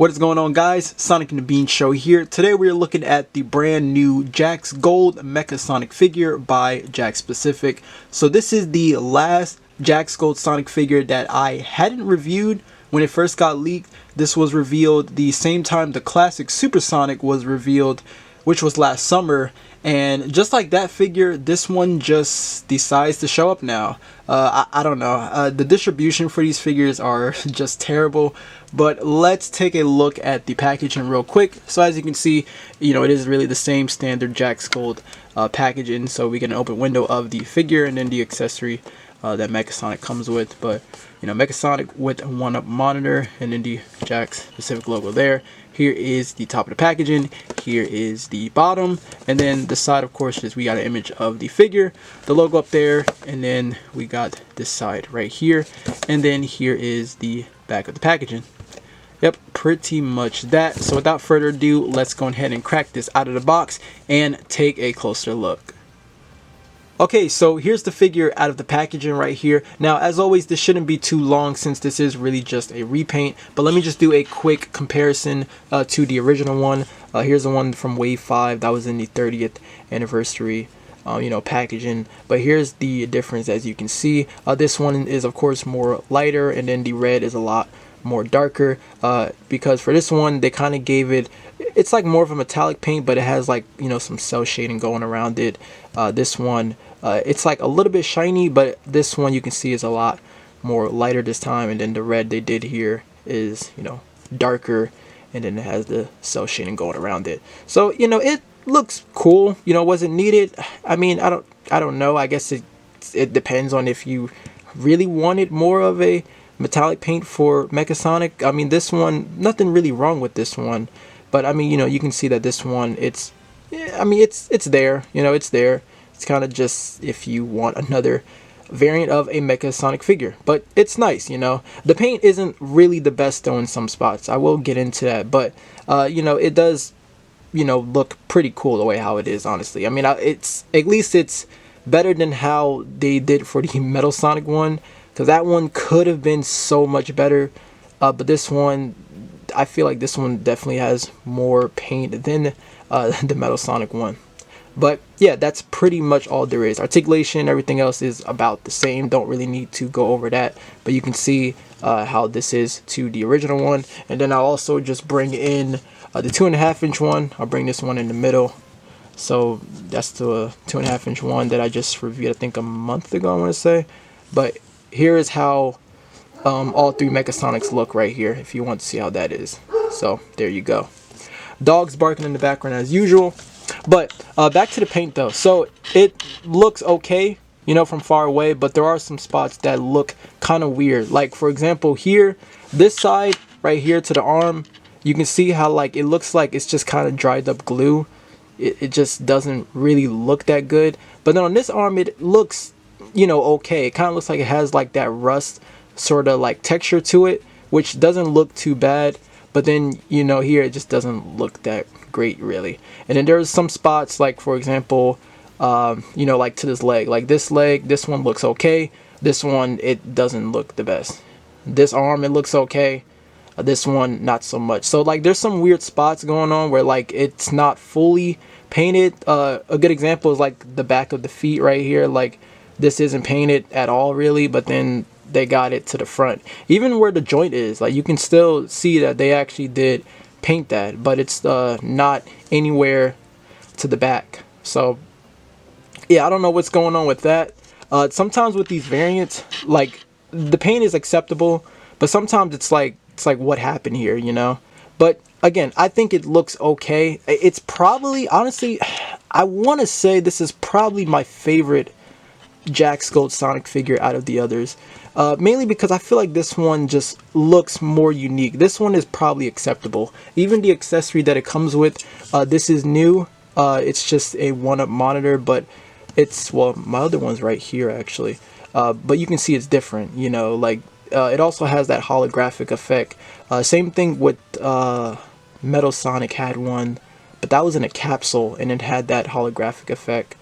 What is going on, guys? Sonic and the Bean Show here. Today we are looking at the brand new Jakks Gold Mecha Sonic figure by Jakks Specific. So this is the last Jakks Gold Sonic figure that I hadn't reviewed when it first got leaked. This was revealed the same time the classic Super Sonic was revealed, which was last summer. And just like that figure, this one just decides to show up now. I don't know. The distribution for these figures are just terrible. But let's take a look at the packaging real quick. So as you can see, it is really the same standard Jakks Gold packaging. So we get an open window of the figure and then the accessory that Mecha Sonic comes with. But Mecha Sonic with a 1-up monitor and then the Jakks Specific logo there. Here is the top of the packaging. Here is the bottom, and then the side, of course, is we got an image of the figure, the logo up there, and then we got this side right here, and then here is the back of the packaging. Yep, pretty much that. So without further ado, let's go ahead and crack this out of the box and take a closer look. Okay, so here's the figure out of the packaging right here. Now, as always, this shouldn't be too long since this is really just a repaint, but let me just do a quick comparison to the original one. Here's the one from Wave 5 that was in the 30th anniversary packaging, but here's the difference. As you can see, this one is of course more lighter, and then the red is a lot more darker, because for this one they kind of gave it's like more of a metallic paint, but it has like some cell shading going around it. This one it's like a little bit shiny, but this one you can see is a lot more lighter this time, and then the red they did here is darker, and then it has the cell shading going around it. So it looks cool. Was it needed? I mean, I don't know. I guess it depends on if you really wanted more of a metallic paint for Mecha Sonic. I mean, this one, nothing really wrong with this one, but I mean, you can see that this one, it's there. It's there. It's kind of just if you want another variant of a Mecha Sonic figure, but it's nice. The paint isn't really the best though in some spots. I will get into that, but it does look pretty cool the way how it is, honestly. I mean, it's at least it's better than how they did for the Metal Sonic one, because that one could have been so much better, but this one, I feel like this one definitely has more paint than the Metal Sonic one. But yeah, that's pretty much all there is. Articulation, everything else is about the same. Don't really need to go over that, but you can see how this is to the original one. And then I'll also just bring in the 2.5-inch one. I'll bring this one in the middle. So that's the 2.5-inch one that I just reviewed, I think a month ago, I want to say. But here is how all three Mecha Sonics look right here, if you want to see how that is. So there you go. Dogs barking in the background as usual. But back to the paint though. So it looks okay, from far away, but there are some spots that look kind of weird. Like for example, here, this side right here to the arm, you can see how like it looks like it's just kind of dried up glue. It just doesn't really look that good. But then on this arm, it looks okay. It kind of looks like it has like that rust sort of like texture to it, which doesn't look too bad. But then here it just doesn't look that great really. And then there's some spots, like for example, like to this leg, this one looks okay. This one, it doesn't look the best. This arm, it looks okay. This one, not so much. So like there's some weird spots going on where like it's not fully painted. A good example is like the back of the feet right here. Like this isn't painted at all really, but then they got it to the front. Even where the joint is, like you can still see that they actually did paint that, but it's not anywhere to the back. So yeah, I don't know what's going on with that. Sometimes with these variants, like the paint is acceptable, but sometimes it's like what happened here, But again, I think it looks okay. It's probably, honestly, I want to say this is probably my favorite Jakks Gold Sonic figure out of the others, mainly because I feel like this one just looks more unique. This one is probably acceptable. Even the accessory that it comes with, this is new. It's just a 1-up monitor, but it's, well, my other one's right here actually, but you can see it's different. It also has that holographic effect. Same thing with Metal Sonic had one, but that was in a capsule and it had that holographic effect.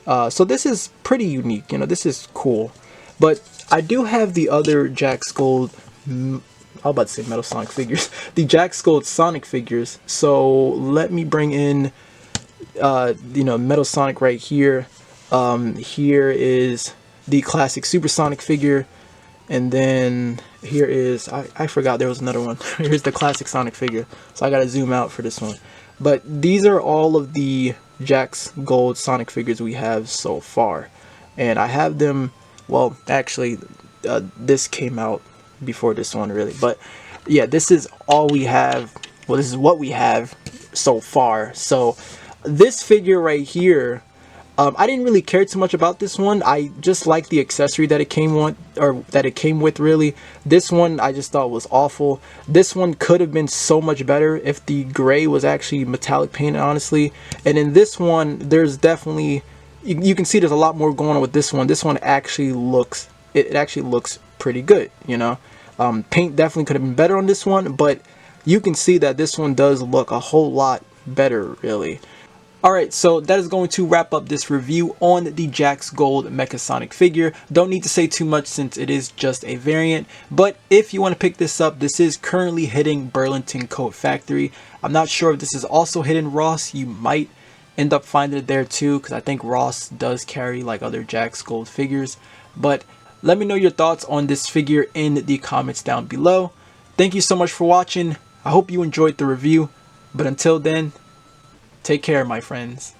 So this is pretty unique, this is cool. But I do have the other Jakks Gold how about to say Metal Sonic figures, the Jakks Gold Sonic figures. So let me bring in, you know, Metal Sonic right here. Here is the classic Supersonic figure, and then here is, I forgot there was another one. Here's the classic Sonic figure, so I gotta zoom out for this one. But these are all of the Jakks Gold Sonic figures we have so far, and I have them, well, actually this came out before this one really, but yeah, this is all we have. Well, this is what we have so far. So this figure right here, I didn't really care too much about this one. I just like the accessory that it came with, really. This one I just thought was awful. This one could have been so much better if the gray was actually metallic painted, honestly. And in this one, there's definitely, you can see there's a lot more going on with this one. This one actually looks, it actually looks pretty good, you know. Paint definitely could have been better on this one, but you can see that this one does look a whole lot better, really. Alright, so that is going to wrap up this review on the Jakks Gold Mecha Sonic figure. Don't need to say too much since it is just a variant, but if you want to pick this up, this is currently hitting Burlington Coat Factory. I'm not sure if this is also hitting Ross. You might end up finding it there too, because I think Ross does carry like other Jakks Gold figures. But let me know your thoughts on this figure in the comments down below. Thank you so much for watching. I hope you enjoyed the review, but until then, take care, my friends.